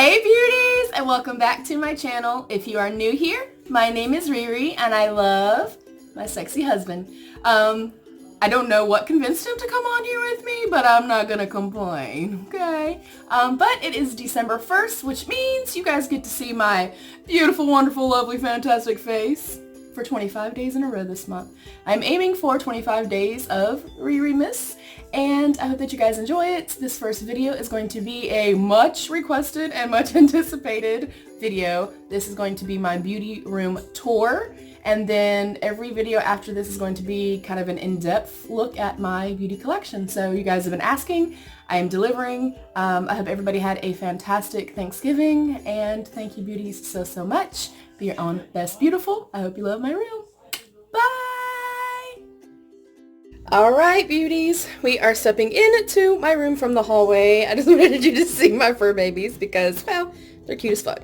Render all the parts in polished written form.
Hey beauties, and welcome back to my channel. If you are new here, my name is Riri and I love my sexy husband. I don't know what convinced him to come on here with me, but I'm not gonna complain, okay? But it is December 1st, which means you guys get to see my beautiful, wonderful, lovely, fantastic face for 25 days in a row this month. I'm aiming for 25 days of Riri-miss, and I hope that you guys enjoy it. This first video is going to be a much requested and much anticipated video. This is going to be my beauty room tour, and then every video after this is going to be kind of an in-depth look at my beauty collection. So you guys have been asking, I am delivering. I hope everybody had a fantastic Thanksgiving, and thank you beauties so much. Be your own best beautiful. I hope you love my room. Bye! Alright beauties, we are stepping into my room from the hallway. I just wanted you to see my fur babies because, well, they're cute as fuck.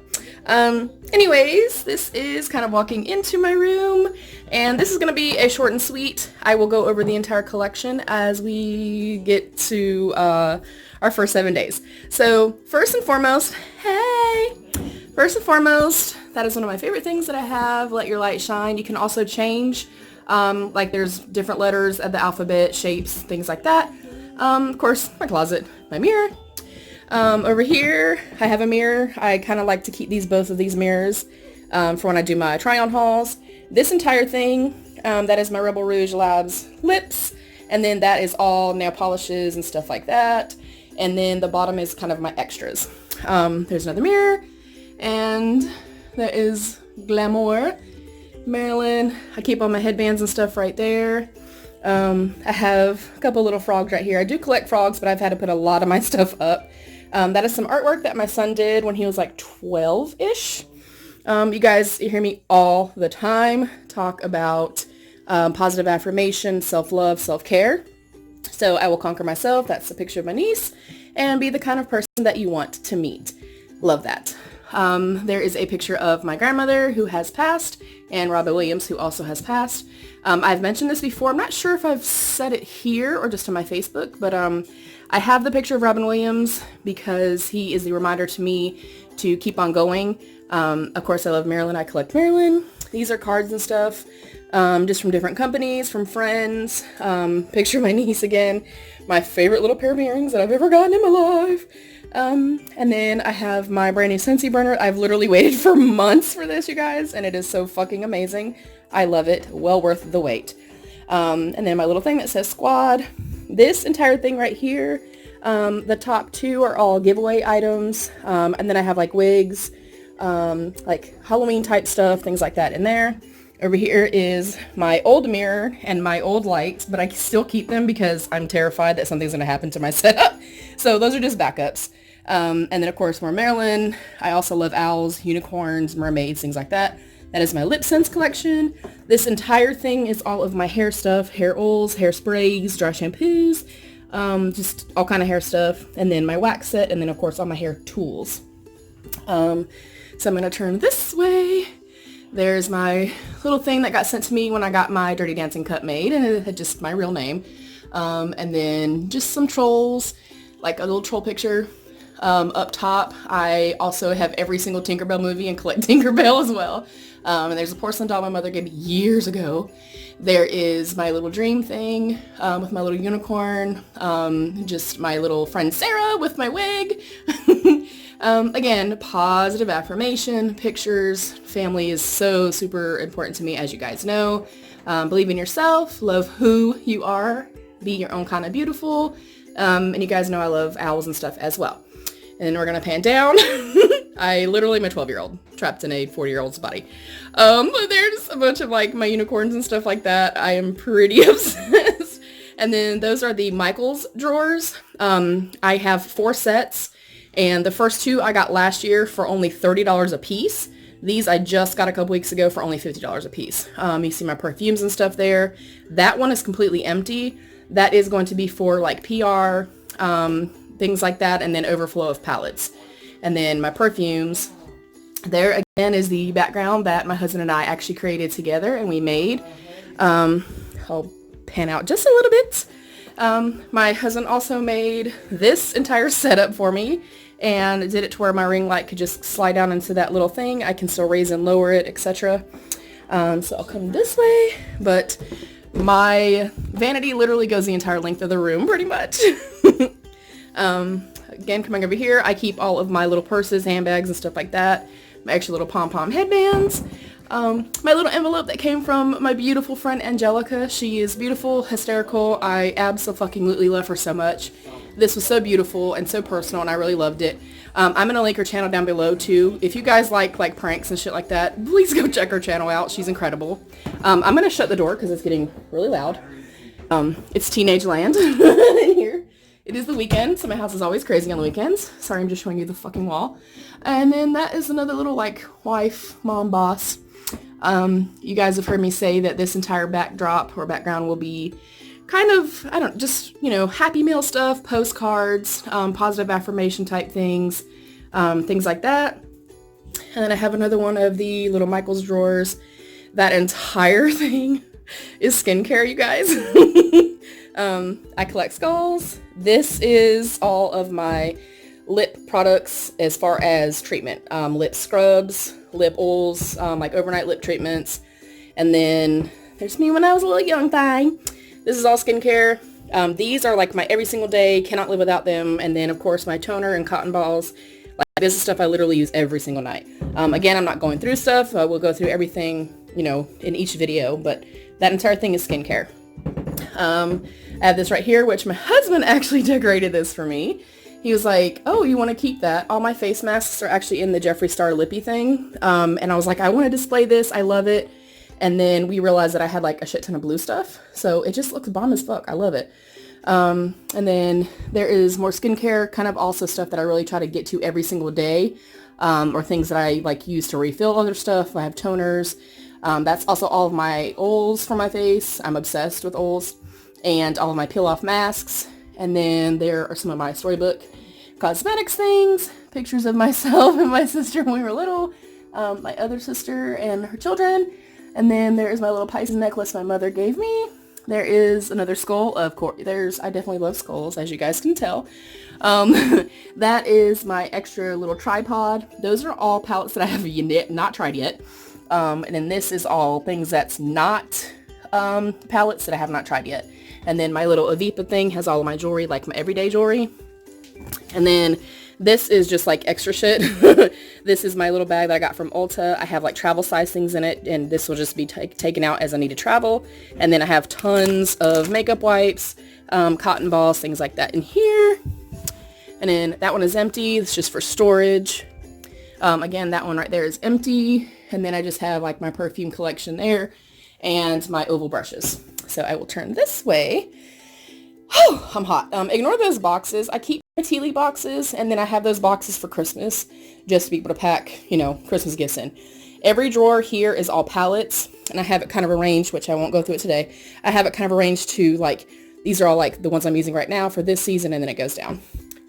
Anyways, this is kind of walking into my room, and this is going to be a short and sweet. I will go over the entire collection as we get to our first 7 days. So first and foremost, that is one of my favorite things that I have, Let Your Light Shine. You can also change, like there's different letters of the alphabet, shapes, things like that. Of course, my closet, my mirror. Over here, I have a mirror. I kind of like to keep both of these mirrors for when I do my try-on hauls. This entire thing, that is my Rebel Rouge Labs lips, and then that is all nail polishes and stuff like that. And then the bottom is kind of my extras. There's another mirror, and that is Glamour. Marilyn, I keep all my headbands and stuff right there. I have a couple little frogs right here. I do collect frogs, but I've had to put a lot of my stuff up. That is some artwork that my son did when he was like 12-ish. You guys hear me all the time talk about positive affirmation, self-love, self-care. So I will conquer myself. That's a picture of my niece. And be the kind of person that you want to meet. Love that. There is a picture of my grandmother who has passed, and Robin Williams, who also has passed. I've mentioned this before. I'm not sure if I've said it here or just on my Facebook, but I have the picture of Robin Williams because he is the reminder to me to keep on going. Of course, I love Marilyn. I collect Marilyn. These are cards and stuff, just from different companies, from friends. Picture of my niece again. My favorite little pair of earrings that I've ever gotten in my life. And then I have my brand new Scentsy burner. I've literally waited for months for this, you guys, and it is so fucking amazing. I love it. Well worth the wait. And then my little thing that says Squad. This entire thing right here, the top two are all giveaway items. And then I have like wigs, like Halloween type stuff, things like that in there. Over here is my old mirror and my old lights, but I still keep them because I'm terrified that something's going to happen to my setup. So those are just backups. And then of course more Marilyn. I also love owls, unicorns, mermaids, things like that. That is my lip sense collection. This entire thing is all of my hair stuff, hair oils, hair sprays, dry shampoos, just all kind of hair stuff. And then my wax set, and then of course all my hair tools. So I'm going to turn this way. There's my little thing that got sent to me when I got my Dirty Dancing cut made, and it had just my real name. And then just some trolls, like a little troll picture. Up top, I also have every single Tinkerbell movie and collect Tinkerbell as well. And there's a porcelain doll my mother gave me years ago. There is my little dream thing with my little unicorn. Just my little friend Sarah with my wig. Again, positive affirmation, pictures. Family is so super important to me, as you guys know. Believe in yourself, love who you are, be your own kind of beautiful. And you guys know I love owls and stuff as well. And then we're going to pan down. I literally am a 12-year-old trapped in a 40-year-old's body. There's a bunch of like my unicorns and stuff like that. I am pretty obsessed. And then those are the Michaels drawers. I have 4 sets. And the first 2 I got last year for only $30 a piece. These I just got a couple weeks ago for only $50 a piece. You see my perfumes and stuff there. That one is completely empty. That is going to be for like PR, things like that, and then overflow of palettes. And then my perfumes, there again is the background that my husband and I actually created together and we made. I'll pan out just a little bit. My husband also made this entire setup for me, and did it to where my ring light could just slide down into that little thing. I can still raise and lower it, etc. So I'll come this way, but my vanity literally goes the entire length of the room pretty much. Again, coming over here, I keep all of my little purses, handbags, and stuff like that. My extra little pom-pom headbands. My little envelope that came from my beautiful friend Angelica. She is beautiful, hysterical. I absolutely love her so much. This was so beautiful and so personal, and I really loved it. I'm going to link her channel down below too. If you guys like pranks and shit like that, please go check her channel out. She's incredible. I'm going to shut the door because it's getting really loud. It's teenage land in here. It is the weekend, so my house is always crazy on the weekends. Sorry, I'm just showing you the fucking wall. And then that is another little like wife, mom, boss. You guys have heard me say that this entire backdrop or background will be kind of, just, Happy Meal stuff, postcards, positive affirmation type things, things like that. And then I have another one of the little Michael's drawers. That entire thing is skincare, you guys. I collect skulls. This is all of my lip products as far as treatment. Lip scrubs, lip oils, like overnight lip treatments. And then there's me when I was a little young thing. This is all skincare. These are like my every single day, cannot live without them. And then of course my toner and cotton balls. Like this is stuff I literally use every single night. Again, I'm not going through stuff. We'll go through everything, in each video, but that entire thing is skincare. I have this right here, which my husband actually decorated this for me. He was like, oh, you want to keep that? All my face masks are actually in the Jeffree Star Lippy thing. And I was like, I want to display this. I love it. And then we realized that I had like a shit ton of blue stuff. So it just looks bomb as fuck. I love it. And then there is more skincare, kind of also stuff that I really try to get to every single day. Or things that I like use to refill other stuff. I have toners. That's also all of my oils for my face. I'm obsessed with oils. And all of my peel-off masks. And then there are some of my storybook cosmetics things, pictures of myself and my sister when we were little, my other sister and her children. And then there is my little Pisces necklace my mother gave me. There is another skull, of course. I definitely love skulls, as you guys can tell. That is my extra little tripod. Those are all palettes that I have not tried yet. And then this is all things that's not palettes that I have not tried yet. And then my little Avipa thing has all of my jewelry, like my everyday jewelry. And then this is just like extra shit. This is my little bag that I got from Ulta. I have like travel size things in it, and this will just be taken out as I need to travel. And then I have tons of makeup wipes, cotton balls, things like that in here. And then that one is empty. It's just for storage. Again, that one right there is empty. And then I just have like my perfume collection there and my oval brushes. So I will turn this way. Oh, I'm hot. Ignore those boxes. I keep my tea leaf boxes, and then I have those boxes for Christmas just to be able to pack, Christmas gifts in. Every drawer here is all palettes, and I have it kind of arranged, which I won't go through it today. I have it kind of arranged to like, these are all like the ones I'm using right now for this season, and then it goes down.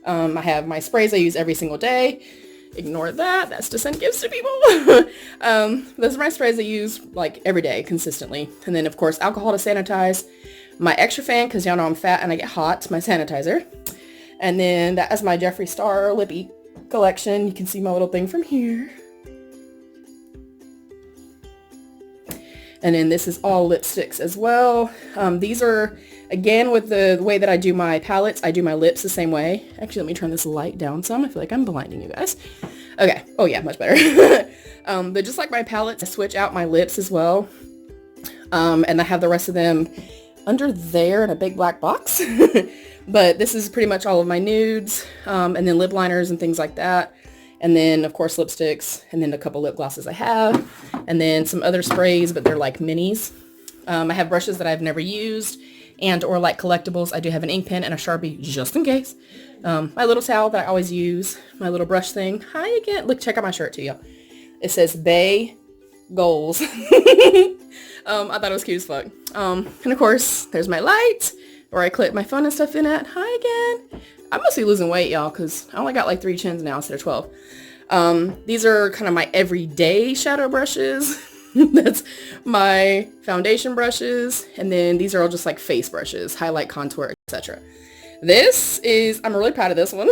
I have my sprays I use every single day. Ignore that. That's to send gifts to people. Those are my sprays I use like every day consistently. And then of course alcohol to sanitize. My extra fan, because y'all know I'm fat and I get hot, my sanitizer. And then that is my Jeffree Star Lippy collection. You can see my little thing from here. And then this is all lipsticks as well. These are, again, with the way that I do my palettes, I do my lips the same way. Actually, let me turn this light down some. I feel like I'm blinding you guys. Okay. Oh, yeah, much better. But just like my palettes, I switch out my lips as well. And I have the rest of them under there in a big black box. But this is pretty much all of my nudes, and then lip liners and things like that. And then, of course, lipsticks, and then a couple lip glosses I have, and then some other sprays, but they're like minis. I have brushes that I've never used, and or like collectibles. I do have an ink pen and a Sharpie just in case. My little towel that I always use, my little brush thing. Hi again. Look, check out my shirt too, y'all. It says Bay Goals. I thought it was cute as fuck. And of course, there's my light, where I clip my phone and stuff in at. Hi again. I'm mostly losing weight, y'all, because I only got like 3 chins now instead of 12. These are kind of my everyday shadow brushes. That's my foundation brushes. And then these are all just like face brushes, highlight, contour, etc. This is, I'm really proud of this one.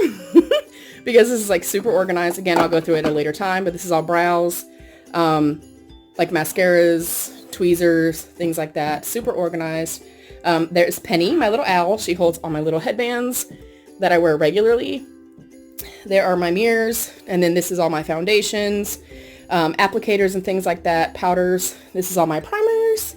because this is like super organized. Again, I'll go through it at a later time, but this is all brows, like mascaras, tweezers, things like that. Super organized. There's Penny, my little owl. She holds all my little headbands that I wear regularly. There are my mirrors, and then this is all my foundations, applicators and things like that, powders. This is all my primers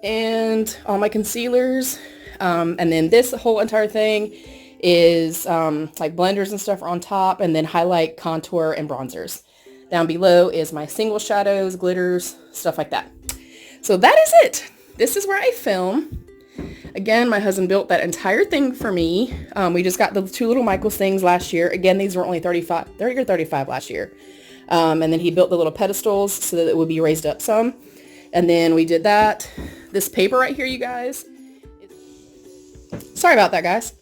and all my concealers. And then this whole entire thing is like blenders and stuff are on top, and then highlight, contour, and bronzers. Down below is my single shadows, glitters, stuff like that. So that is it. This is where I film. Again, my husband built that entire thing for me. We just got the 2 little Michaels things last year. Again, these were only 30 or 35 last year. And then he built the little pedestals so that it would be raised up some. And then we did that. This paper right here, you guys. Sorry about that, guys.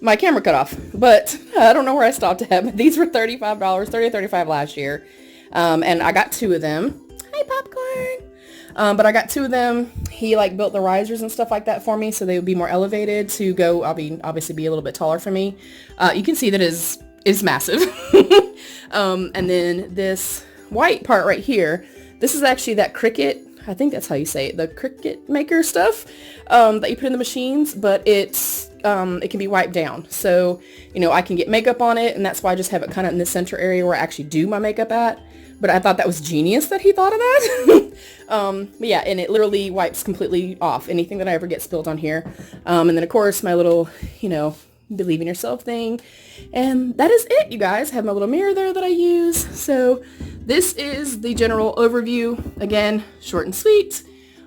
My camera cut off, but I don't know where I stopped at. But these were $35, 30 or 35 last year. And I got 2 of them. Hi, Popcorn. But I got 2 of them. He like built the risers and stuff like that for me, so they would be more elevated to go, obviously be a little bit taller for me. You can see that is massive. And then this white part right here, this is actually that Cricut, I think that's how you say it, the Cricut maker stuff, that you put in the machines, but it's, it can be wiped down. So, you know, I can get makeup on it, and that's why I just have it kind of in the center area where I actually do my makeup at. But I thought that was genius that he thought of that. But yeah, and it literally wipes completely off anything that I ever get spilled on here. And then of course my little, you know, believe in yourself thing. And that is it, you guys. I have my little mirror there that I use. So this is the general overview. Again, short and sweet,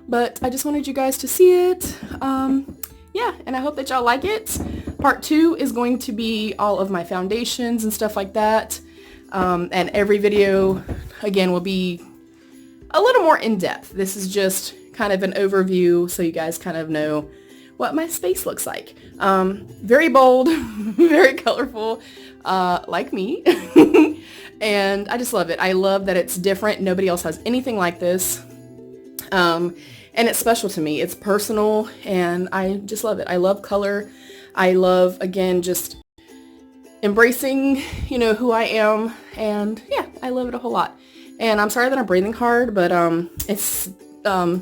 but I just wanted you guys to see it. Yeah, and I hope that y'all like it. Part 2 is going to be all of my foundations and stuff like that. And every video, again, will be a little more in-depth. This is just kind of an overview so you guys kind of know what my space looks like. Very bold, very colorful, like me. And I just love it. I love that it's different. Nobody else has anything like this. And it's special to me. It's personal, and I just love it. I love color. I love, again, just embracing, you know, who I am, and yeah, I love it a whole lot. And I'm sorry that I'm breathing hard, but it's a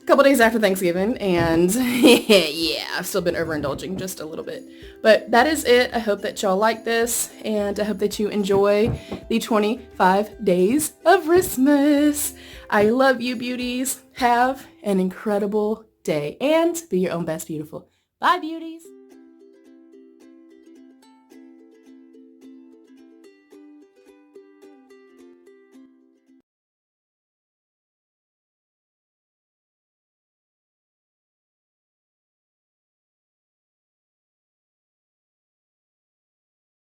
couple days after Thanksgiving, and yeah, I've still been overindulging just a little bit. But that is it. I hope that y'all like this, and I hope that you enjoy the 25 days of Christmas. I love you, beauties. Have an incredible day, and be your own best beautiful. Bye, beauties.